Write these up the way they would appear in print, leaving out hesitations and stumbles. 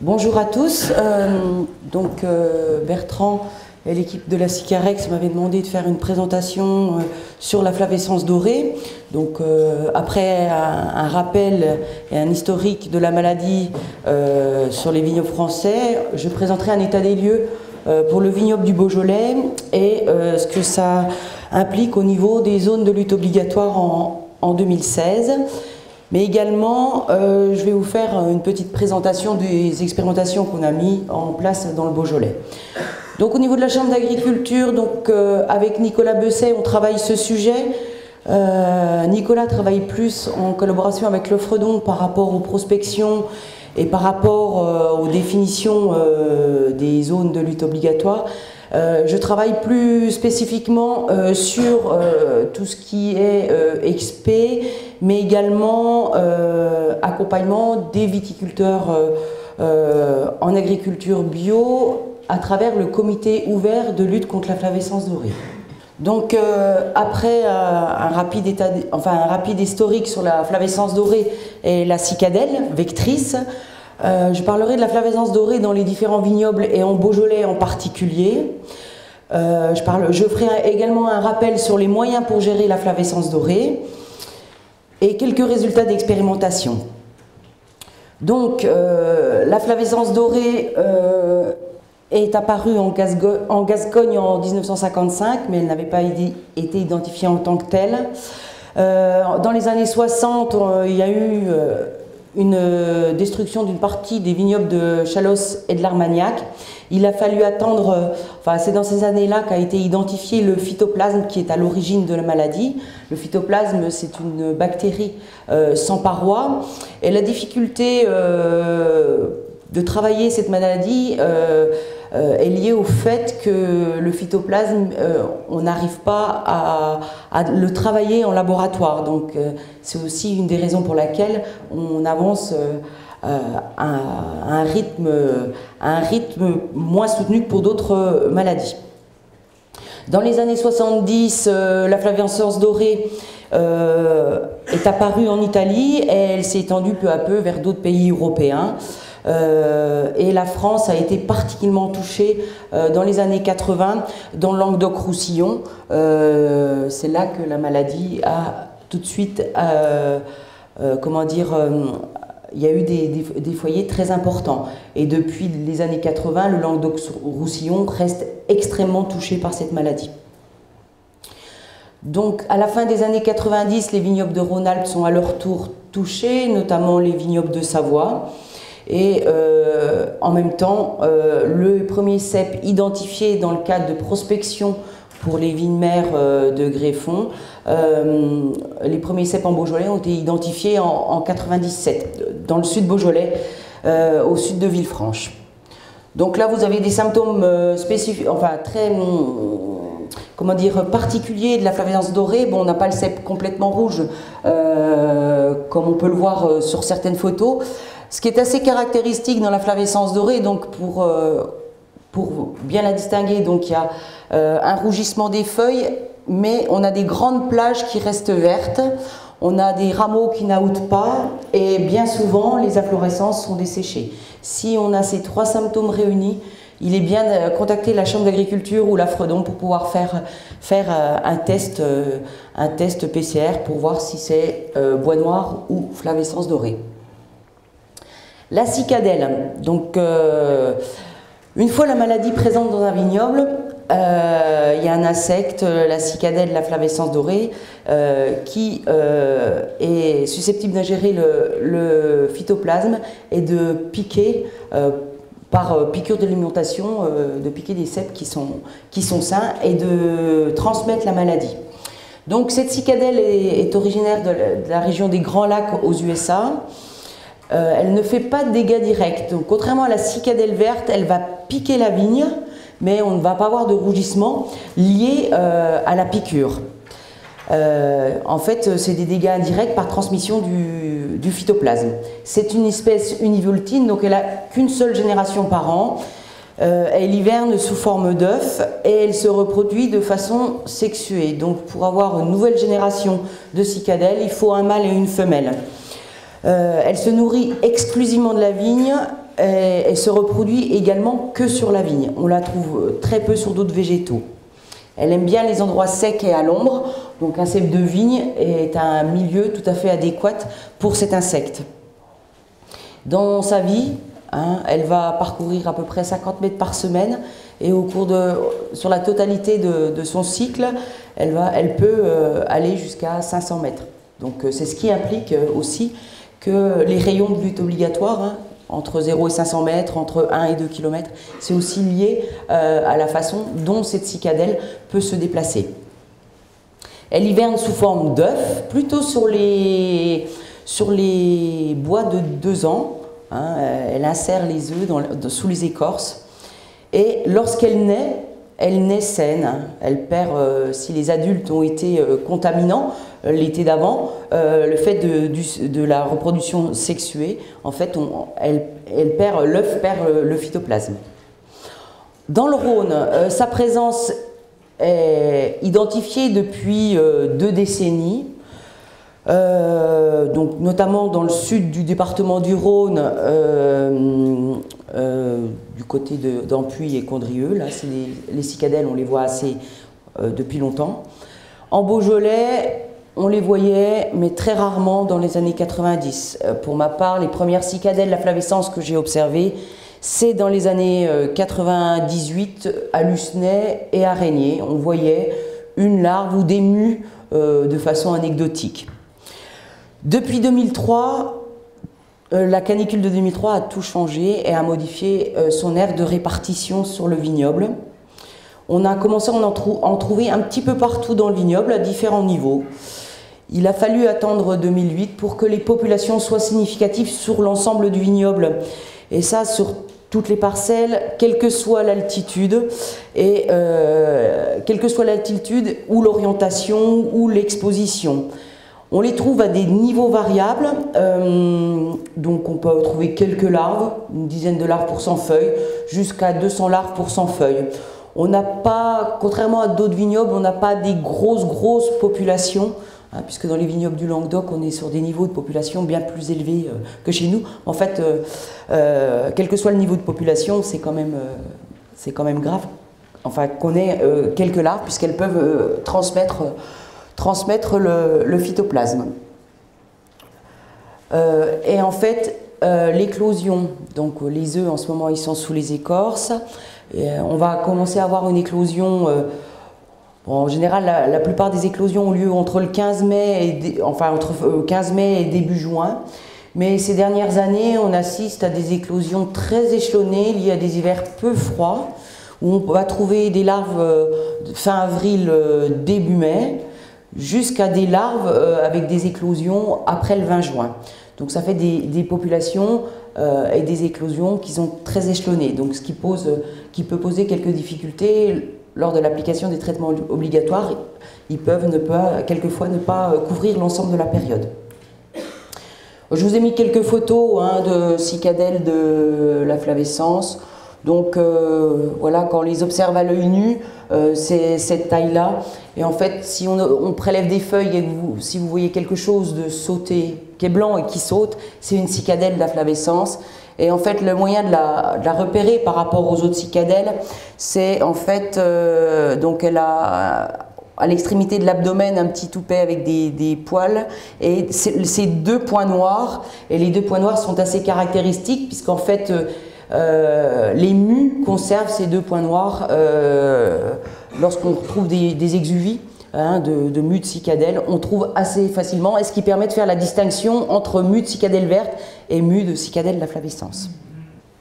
Bonjour à tous. Bertrand et l'équipe de la Sicarex m'avaient demandé de faire une présentation sur la flavescence dorée. Après un rappel et un historique de la maladie sur les vignobles français, je présenterai un état des lieux pour le vignoble du Beaujolais et ce que ça implique au niveau des zones de lutte obligatoire en 2016. Mais également, je vais vous faire une petite présentation des expérimentations qu'on a mis en place dans le Beaujolais. Donc au niveau de la Chambre d'agriculture, avec Nicolas Besset, on travaille ce sujet. Nicolas travaille plus en collaboration avec le Fredon par rapport aux prospections et par rapport aux définitions des zones de lutte obligatoire. Je travaille plus spécifiquement sur tout ce qui est XP, mais également accompagnement des viticulteurs en agriculture bio à travers le comité ouvert de lutte contre la flavescence dorée. Donc après un rapide historique sur la flavescence dorée et la cicadelle vectrice, je parlerai de la flavescence dorée dans les différents vignobles et en Beaujolais en particulier. Je ferai également un rappel sur les moyens pour gérer la flavescence dorée et quelques résultats d'expérimentation. Donc la flavescence dorée est apparue en Gascogne en 1955, mais elle n'avait pas été identifiée en tant que telle. Dans les années 60, il y a eu une destruction d'une partie des vignobles de Chalosse et de l'Armagnac. Il a fallu attendre, c'est dans ces années-là qu'a été identifié le phytoplasme qui est à l'origine de la maladie. Le phytoplasme, c'est une bactérie sans paroi. Et la difficulté de travailler cette maladie est liée au fait que le phytoplasme, on n'arrive pas à le travailler en laboratoire. Donc c'est aussi une des raisons pour laquelle on avance à un rythme moins soutenu que pour d'autres maladies. Dans les années 70, la flavescence dorée est apparue en Italie et elle s'est étendue peu à peu vers d'autres pays européens. Et la France a été particulièrement touchée dans les années 80 dans le Languedoc-Roussillon. C'est là que la maladie a tout de suite, il y a eu des foyers très importants. Et depuis les années 80, le Languedoc-Roussillon reste extrêmement touché par cette maladie. Donc à la fin des années 90, les vignobles de Rhône-Alpes sont à leur tour touchés, notamment les vignobles de Savoie. Et en même temps, le premier cep identifié dans le cadre de prospection pour les vignes mères de Greffon, les premiers ceps en Beaujolais ont été identifiés en 97, dans le sud Beaujolais, au sud de Villefranche. Donc là, vous avez des symptômes spécifiques, très particuliers de la flavescence dorée. Bon, on n'a pas le cep complètement rouge, comme on peut le voir sur certaines photos. Ce qui est assez caractéristique dans la flavescence dorée, donc pour bien la distinguer, donc il y a un rougissement des feuilles, mais on a des grandes plages qui restent vertes, on a des rameaux qui n'aoutent pas, et bien souvent les inflorescences sont desséchées. Si on a ces trois symptômes réunis, il est bien de contacter la Chambre d'agriculture ou la Fredon pour pouvoir faire un test PCR pour voir si c'est bois noir ou flavescence dorée. La cicadelle, donc une fois la maladie présente dans un vignoble, il y a un insecte, la cicadelle, la flavescence dorée, qui est susceptible d'ingérer le phytoplasme et de piquer, par piqûre de l'alimentation, de piquer des ceps qui sont sains et de transmettre la maladie. Donc cette cicadelle est originaire de la région des Grands Lacs aux USA. Elle ne fait pas de dégâts directs. Donc, contrairement à la cicadelle verte, elle va piquer la vigne, mais on ne va pas avoir de rougissement lié à la piqûre. En fait, c'est des dégâts indirects par transmission du phytoplasme. C'est une espèce univoltine, donc elle n'a qu'une seule génération par an. Elle hiverne sous forme d'œuf et elle se reproduit de façon sexuée. Donc, pour avoir une nouvelle génération de cicadelle, il faut un mâle et une femelle. Elle se nourrit exclusivement de la vigne elle se reproduit également que sur la vigne. On la trouve très peu sur d'autres végétaux. Elle aime bien les endroits secs et à l'ombre, donc un cep de vigne est un milieu tout à fait adéquat pour cet insecte. Dans sa vie, elle va parcourir à peu près 50 mètres par semaine et sur la totalité de son cycle, elle peut aller jusqu'à 500 mètres. Donc c'est ce qui implique aussi que les rayons de lutte obligatoire, entre 0 et 500 mètres, entre 1 et 2 km, c'est aussi lié à la façon dont cette cicadelle peut se déplacer. Elle hiverne sous forme d'œuf, plutôt sur les bois de 2 ans. Elle insère les œufs sous les écorces. Et lorsqu'elle naît saine. Elle perd, si les adultes ont été contaminants l'été d'avant, le fait de la reproduction sexuée, en fait, l'œuf perd le phytoplasme. Dans le Rhône, sa présence est identifiée depuis 2 décennies. Donc notamment dans le sud du département du Rhône, du côté d'Ampuis et Condrieu. Là, les cicadelles, on les voit assez depuis longtemps. En Beaujolais, on les voyait, mais très rarement dans les années 90. Pour ma part, les premières cicadelles, la flavescence que j'ai observées, c'est dans les années 98 à Lucenay et à Régnier. On voyait une larve ou des mues de façon anecdotique. Depuis 2003, la canicule de 2003 a tout changé et a modifié son aire de répartition sur le vignoble. On a commencé à en trouver un petit peu partout dans le vignoble, à différents niveaux. Il a fallu attendre 2008 pour que les populations soient significatives sur l'ensemble du vignoble. Et ça, sur toutes les parcelles, quelle que soit l'altitude, ou l'orientation, ou l'exposition. On les trouve à des niveaux variables, donc on peut trouver quelques larves, une dizaine de larves pour 100 feuilles, jusqu'à 200 larves pour 100 feuilles. On n'a pas, contrairement à d'autres vignobles, on n'a pas des grosses populations, puisque dans les vignobles du Languedoc, on est sur des niveaux de population bien plus élevés que chez nous. En fait, quel que soit le niveau de population, c'est quand même grave. Enfin, qu'on ait quelques larves, puisqu'elles peuvent transmettre le phytoplasme. Et en fait, l'éclosion, donc les œufs en ce moment ils sont sous les écorces, et on va commencer à avoir une éclosion, en général la plupart des éclosions ont lieu entre le 15 mai et début juin, mais ces dernières années on assiste à des éclosions très échelonnées liées à des hivers peu froids, où on va trouver des larves fin avril, début mai, jusqu'à des larves avec des éclosions après le 20 juin. Donc ça fait des populations et des éclosions qui sont très échelonnées, donc ce qui peut poser quelques difficultés lors de l'application des traitements obligatoires. Ils peuvent quelquefois ne pas couvrir l'ensemble de la période. Je vous ai mis quelques photos de cicadelles de la flavescence. Donc voilà, quand on les observe à l'œil nu, c'est cette taille-là. Et en fait, si on prélève des feuilles et si vous voyez quelque chose de sauter, qui est blanc et qui saute, c'est une cicadelle de la flavescence. Et en fait, le moyen de la repérer par rapport aux autres cicadelles, c'est en fait, donc elle a à l'extrémité de l'abdomen un petit toupet avec des poils, et c'est 2 points noirs, et les 2 points noirs sont assez caractéristiques, puisqu'en fait, les mus conservent ces 2 points noirs lorsqu'on retrouve des exuvies de mus de cicadelle, on trouve assez facilement, et ce qui permet de faire la distinction entre mus de cicadelle verte et mus de cicadelle de la flavescence.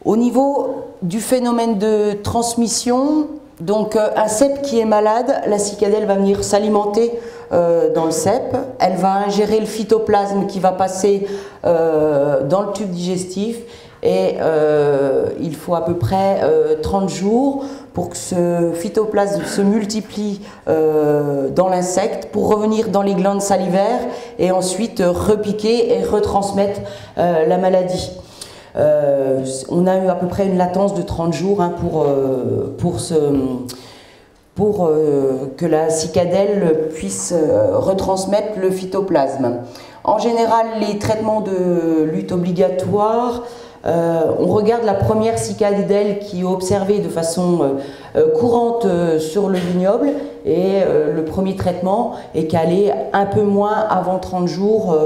Au niveau du phénomène de transmission, donc un cep qui est malade, la cicadelle va venir s'alimenter dans le cep, elle va ingérer le phytoplasme qui va passer dans le tube digestif, et il faut à peu près 30 jours pour que ce phytoplasme se multiplie dans l'insecte pour revenir dans les glandes salivaires et ensuite repiquer et retransmettre la maladie. On a eu à peu près une latence de 30 jours pour que la cicadelle puisse retransmettre le phytoplasme. En général, les traitements de lutte obligatoire On regarde la première cicadelle qui est observée de façon courante sur le vignoble et le premier traitement est calé un peu moins avant 30 jours,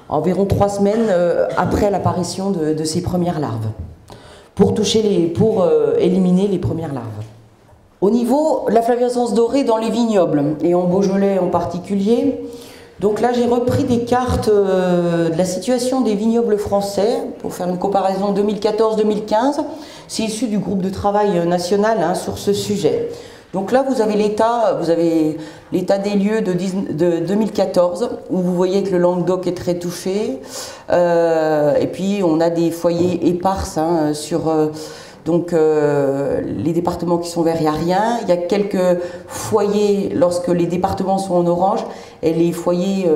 environ 3 semaines après l'apparition de ces premières larves, pour éliminer les premières larves. Au niveau de la flavescence dorée dans les vignobles, et en Beaujolais en particulier, donc là j'ai repris des cartes de la situation des vignobles français pour faire une comparaison 2014-2015. C'est issu du groupe de travail national sur ce sujet. Donc là vous avez l'état des lieux de 2014 où vous voyez que le Languedoc est très touché et puis on a des foyers éparses sur les départements qui sont verts, il n'y a rien. Il y a quelques foyers lorsque les départements sont en orange et les foyers,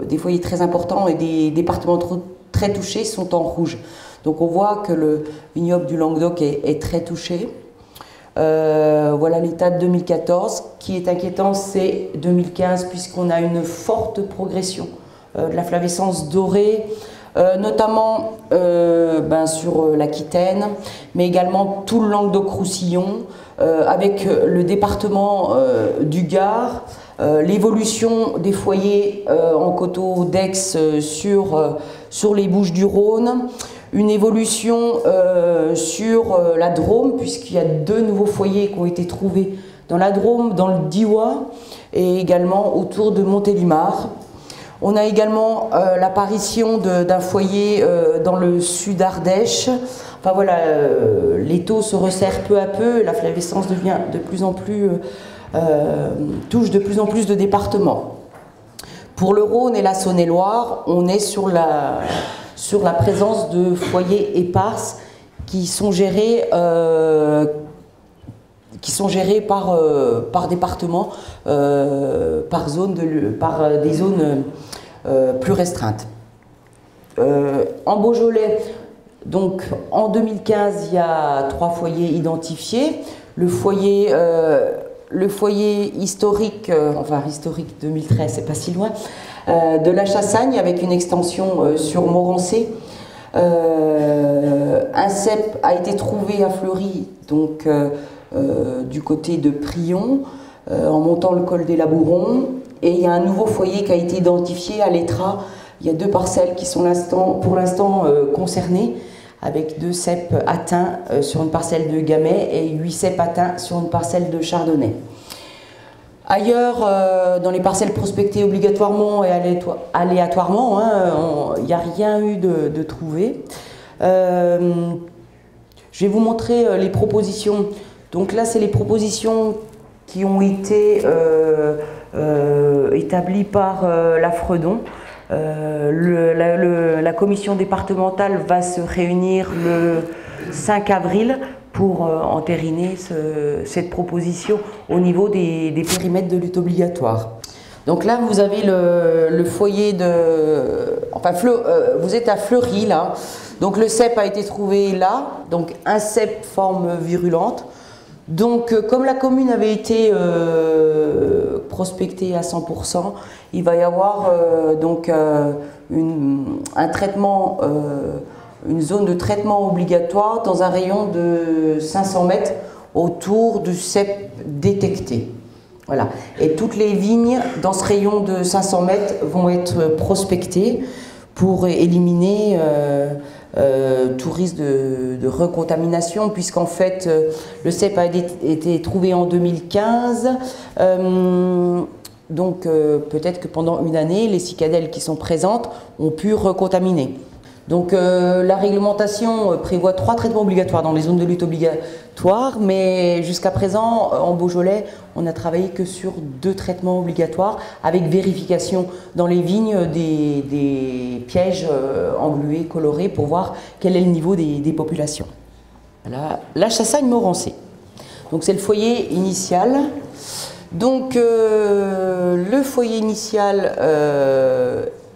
des foyers très importants et des départements très touchés sont en rouge. Donc on voit que le vignoble du Languedoc est très touché. Voilà l'état de 2014. Ce qui est inquiétant, c'est 2015 puisqu'on a une forte progression de la flavescence dorée. Notamment sur l'Aquitaine, mais également tout le Languedoc-Roussillon, avec le département du Gard, l'évolution des foyers en coteaux d'Aix sur les Bouches-du-Rhône, une évolution sur la Drôme, puisqu'il y a 2 nouveaux foyers qui ont été trouvés dans la Drôme, dans le Diois, et également autour de Montélimar. On a également l'apparition d'un foyer dans le sud Ardèche. Enfin voilà, les taux se resserrent peu à peu, la flavescence devient de plus en plus, touche de plus en plus de départements. Pour le Rhône et la Saône-et-Loire, on est sur la présence de foyers éparses qui sont gérés par département, par des zones plus restreintes. En Beaujolais, donc en 2015, il y a 3 foyers identifiés. Le foyer historique, historique 2013, c'est pas si loin, de la Chassagne avec une extension sur Morancé. Un cep a été trouvé à Fleury, donc du côté de Prion, en montant le col des Labourons. Et il y a un nouveau foyer qui a été identifié à l'Étras. Il y a 2 parcelles qui sont pour l'instant concernées, avec 2 ceps atteints sur une parcelle de Gamay et 8 ceps atteints sur une parcelle de Chardonnay. Ailleurs, dans les parcelles prospectées obligatoirement et aléatoirement, il n'y a rien eu de trouvé. Je vais vous montrer les propositions. Donc là, c'est les propositions qui ont été établies par la Fredon. La commission départementale va se réunir le 5 avril pour entériner cette proposition au niveau des périmètres de lutte obligatoire. Donc là, vous avez le foyer vous êtes à Fleury, là. Donc le cep a été trouvé là, donc un cep forme virulente. Donc comme la commune avait été prospectée à 100%, il va y avoir un traitement, une zone de traitement obligatoire dans un rayon de 500 mètres autour du cep détecté. Voilà. Et toutes les vignes dans ce rayon de 500 mètres vont être prospectées pour éliminer tout risque de recontamination, puisqu'en fait le cep a été trouvé en 2015. Donc peut-être que pendant une année, les cicadelles qui sont présentes ont pu recontaminer. Donc la réglementation prévoit 3 traitements obligatoires dans les zones de lutte obligatoire, mais jusqu'à présent, en Beaujolais, on n'a travaillé que sur 2 traitements obligatoires, avec vérification dans les vignes des pièges englués, colorés, pour voir quel est le niveau des populations. Voilà, la Chassagne-Morancé. Donc c'est le foyer initial. Donc le foyer initial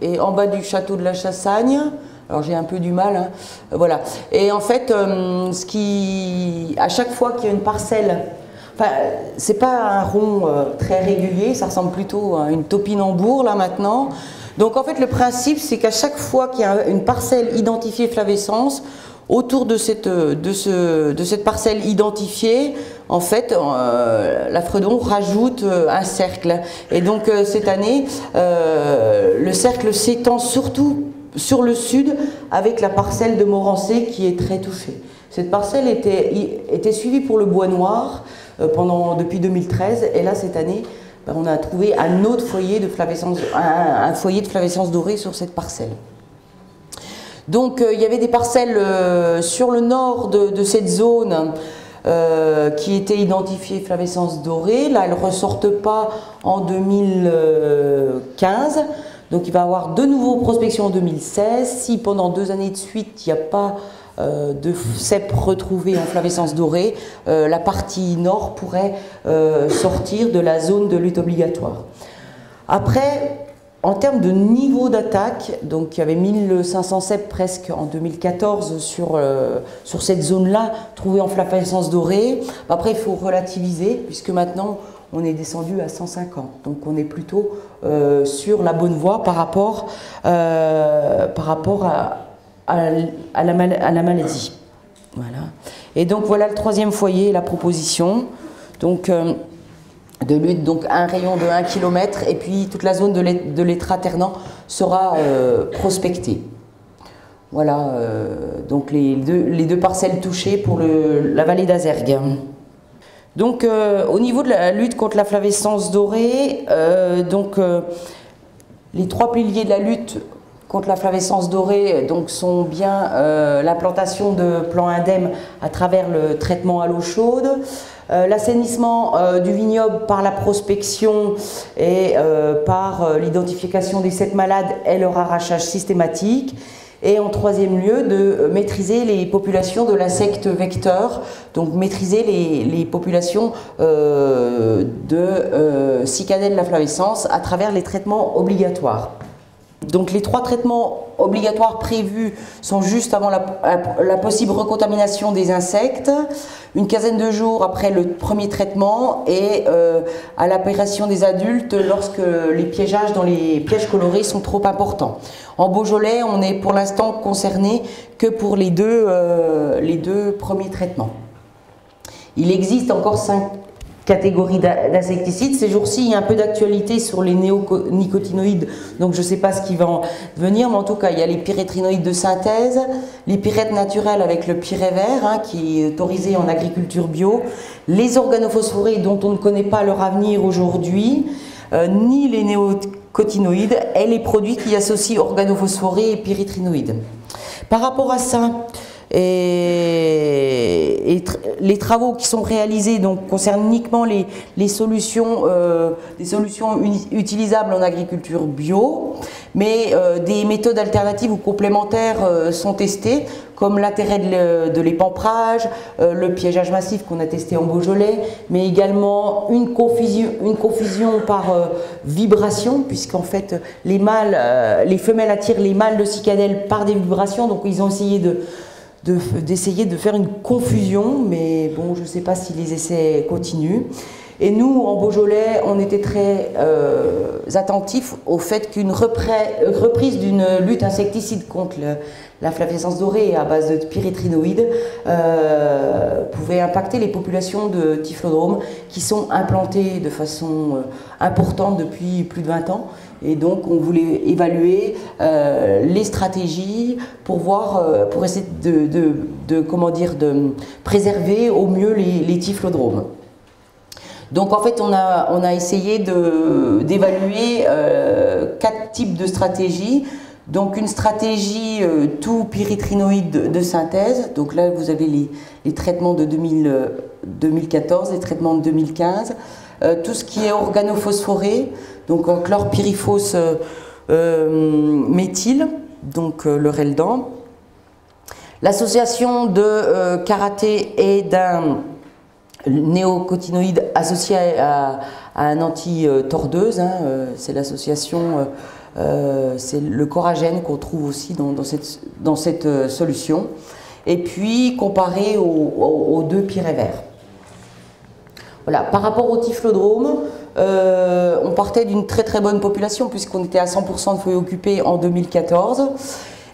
est en bas du château de la Chassagne. Alors j'ai un peu du mal, voilà. Et en fait, à chaque fois qu'il y a une parcelle, enfin, c'est pas un rond très régulier, ça ressemble plutôt à une topinambour là maintenant. Donc en fait le principe c'est qu'à chaque fois qu'il y a une parcelle identifiée flavescence, autour de cette parcelle identifiée, en fait, la Fredon rajoute un cercle. Et donc cette année, le cercle s'étend surtout sur le sud avec la parcelle de Morancé qui est très touchée. Cette parcelle était suivie pour le bois noir depuis 2013, et là cette année, on a trouvé un autre foyer de flavescence, un foyer de flavescence dorée sur cette parcelle. Donc il y avait des parcelles sur le nord de cette zone qui étaient identifiées flavescence dorée. Là, elles ne ressortent pas en 2015. Donc il va y avoir de nouveau prospection en 2016. Si pendant 2 années de suite, il n'y a pas de cèpes retrouvés en flavescence dorée, la partie nord pourrait sortir de la zone de lutte obligatoire. Après, en termes de niveau d'attaque, donc il y avait 1500 cèpes presque en 2014 sur cette zone-là, trouvés en flavescence dorée. Après, il faut relativiser, puisque maintenant, on est descendu à 150. Donc on est plutôt sur la bonne voie par rapport à la maladie. Voilà. Et donc voilà le 3e foyer, la proposition. Donc, de lutte, donc un rayon de 1 km, et puis toute la zone de l'étrat-ternant sera prospectée. Voilà, donc les deux parcelles touchées pour la vallée d'Azergues. Donc au niveau de la lutte contre la flavescence dorée, les 3 piliers de la lutte contre la flavescence dorée sont bien l'implantation de plants indemnes à travers le traitement à l'eau chaude, l'assainissement du vignoble par la prospection et par l'identification des cèpes malades et leur arrachage systématique. Et en 3e lieu, de maîtriser les populations de l'insecte vecteur, donc maîtriser les populations de cicadelles de la flavescence à travers les traitements obligatoires. Donc les 3 traitements obligatoires prévus sont juste avant la possible recontamination des insectes, une quinzaine de jours après le 1er traitement et à l'apparition des adultes lorsque les piégeages dans les pièges colorés sont trop importants. En Beaujolais, on est pour l'instant concerné que pour les deux premiers traitements. Il existe encore 5 catégories d'insecticides. Ces jours-ci, il y a un peu d'actualité sur les néonicotinoïdes, donc je ne sais pas ce qui va en venir, mais en tout cas, il y a les pyrétrinoïdes de synthèse, les pyrètes naturels avec le pyrévert, qui est autorisé en agriculture bio, les organophosphorés dont on ne connaît pas leur avenir aujourd'hui, ni les néonicotinoïdes et les produits qui associent organophosphorés et pyrétrinoïdes. Par rapport à ça, et les travaux qui sont réalisés concernent uniquement les solutions utilisables en agriculture bio, mais des méthodes alternatives ou complémentaires sont testées, comme l'intérêt de l'épamprage, le piégeage massif qu'on a testé en Beaujolais, mais également une confusion par vibration, puisqu'en fait les femelles attirent les mâles de cicadelles par des vibrations, donc ils ont essayé d'essayer de faire une confusion, mais bon, je ne sais pas si les essais continuent. Et nous, en Beaujolais, on était très attentifs au fait qu'une reprise d'une lutte insecticide contre la flavescence dorée à base de pyrétrinoïdes pouvait impacter les populations de typhlodromes qui sont implantées de façon importante depuis plus de 20 ans. Et donc on voulait évaluer les stratégies pour voir, pour essayer de préserver au mieux les typhlodromes. Donc en fait on a essayé d'évaluer 4 types de stratégies. Donc une stratégie tout pyrétrinoïde de synthèse, donc là vous avez les traitements de 2014, les traitements de 2015, tout ce qui est organophosphoré, donc en chlorpyrifos méthyle, donc le Reldan, l'association de karaté et d'un néocotinoïde associé à un anti-tordeuse, c'est l'association, c'est le coragène qu'on trouve aussi dans cette solution, et puis comparé aux 2 pyrévers. Voilà. Par rapport au typhlodrome, on partait d'une très bonne population puisqu'on était à 100% de feuilles occupées en 2014.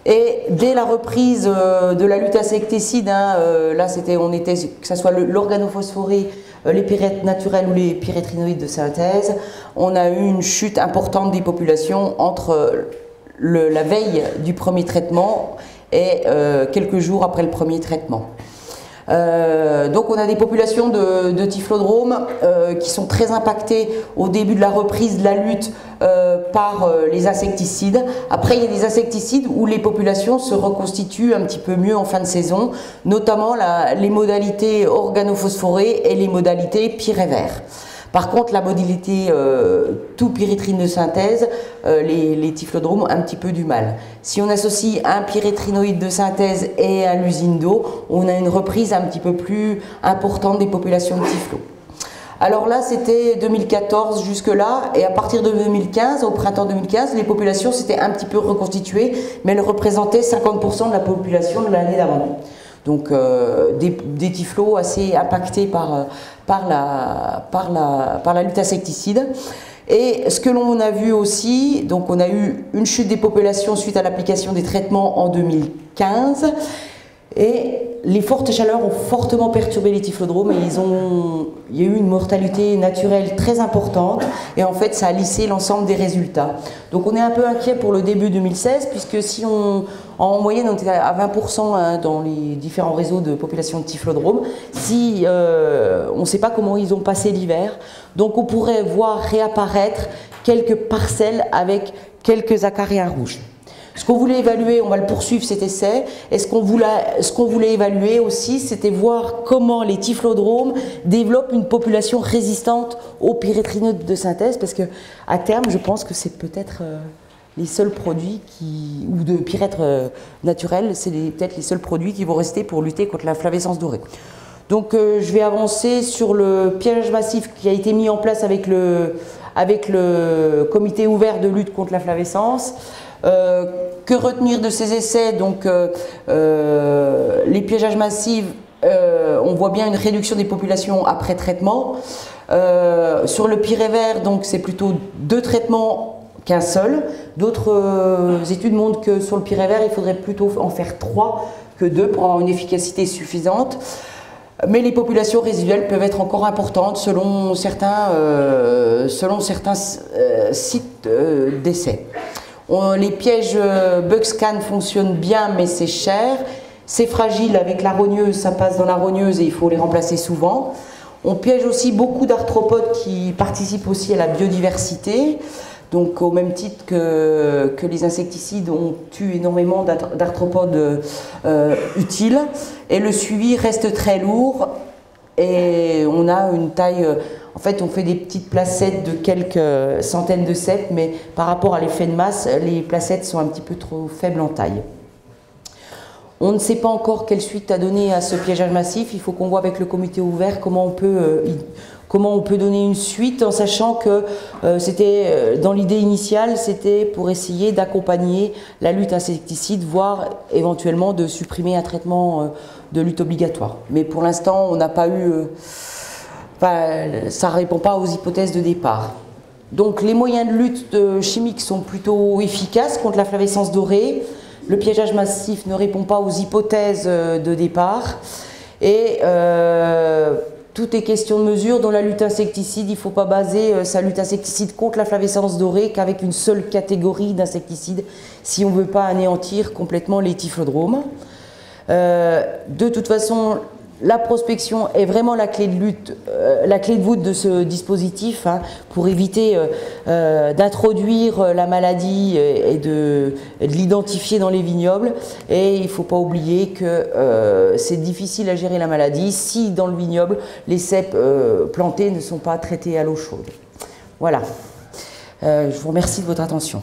Et dès la reprise de la lutte insecticide, là on était, que ce soit l'organophosphoré, les pyrettes naturelles ou les pyrétrinoïdes de synthèse, on a eu une chute importante des populations entre la veille du premier traitement et quelques jours après le premier traitement. Donc on a des populations de typhlodromes qui sont très impactées au début de la reprise de la lutte par les insecticides. Après il y a des insecticides où les populations se reconstituent un petit peu mieux en fin de saison, notamment les modalités organophosphorées et les modalités pyrévères. Par contre, la modalité tout pyrétrine de synthèse, les typhlodromes ont un petit peu du mal. Si on associe un pyrétrinoïde de synthèse et un lusindo, on a une reprise un petit peu plus importante des populations de typhlo. Alors là, c'était 2014 jusque-là, et à partir de 2015, au printemps 2015, les populations s'étaient un petit peu reconstituées, mais elles représentaient 50% de la population de l'année d'avant. Donc des typhlos assez impactés par la lutte insecticide. Et ce que l'on a vu aussi, donc on a eu une chute des populations suite à l'application des traitements en 2015. Et les fortes chaleurs ont fortement perturbé les typhlodromes et il y a eu une mortalité naturelle très importante et en fait ça a lissé l'ensemble des résultats. Donc on est un peu inquiet pour le début 2016 puisque si en moyenne on était à 20% dans les différents réseaux de population de typhlodromes, si on ne sait pas comment ils ont passé l'hiver, donc on pourrait voir réapparaître quelques parcelles avec quelques acariens rouges. Ce qu'on voulait évaluer, on va le poursuivre cet essai, et ce qu'on voulait évaluer aussi, c'était voir comment les typhlodromes développent une population résistante aux pyrétrinoïdes de synthèse, parce que à terme, je pense que c'est peut-être les seuls produits ou de pyrettes naturelles, c'est peut-être les seuls produits qui vont rester pour lutter contre la flavescence dorée. Donc je vais avancer sur le piégeage massif qui a été mis en place avec le comité ouvert de lutte contre la flavescence. Que retenir de ces essais? Donc les piégeages massifs, on voit bien une réduction des populations après traitement. Sur le pyrévert, donc c'est plutôt 2 traitements qu'un seul. D'autres études montrent que sur le pyrévert, il faudrait plutôt en faire 3 que 2 pour avoir une efficacité suffisante. Mais les populations résiduelles peuvent être encore importantes selon certains sites d'essai. Les pièges Bugscan fonctionnent bien, mais c'est cher. C'est fragile avec la rogneuse, ça passe dans la rogneuse et il faut les remplacer souvent. On piège aussi beaucoup d'arthropodes qui participent aussi à la biodiversité. Donc au même titre que les insecticides, on tue énormément d'arthropodes utiles. Et le suivi reste très lourd. Et on a une taille, en fait on fait des petites placettes de quelques centaines de cèpes, mais par rapport à l'effet de masse, les placettes sont un petit peu trop faibles en taille. On ne sait pas encore quelle suite à donner à ce piégeage massif, il faut qu'on voit avec le comité ouvert comment on peut donner une suite, en sachant que c'était dans l'idée initiale, c'était pour essayer d'accompagner la lutte insecticide, voire éventuellement de supprimer un traitement de lutte obligatoire. Mais pour l'instant, on n'a pas eu, ça ne répond pas aux hypothèses de départ. Donc les moyens de lutte chimiques sont plutôt efficaces contre la flavescence dorée. Le piégeage massif ne répond pas aux hypothèses de départ. Et tout est question de mesure. Dans la lutte insecticide, il ne faut pas baser sa lutte insecticide contre la flavescence dorée qu'avec une seule catégorie d'insecticides si on ne veut pas anéantir complètement les typhlodromes. De toute façon, la prospection est vraiment la clé de lutte, la clé de voûte de ce dispositif pour éviter d'introduire la maladie et de l'identifier dans les vignobles. Et il ne faut pas oublier que c'est difficile à gérer la maladie si dans le vignoble les cèpes plantés ne sont pas traités à l'eau chaude. Voilà. Je vous remercie de votre attention.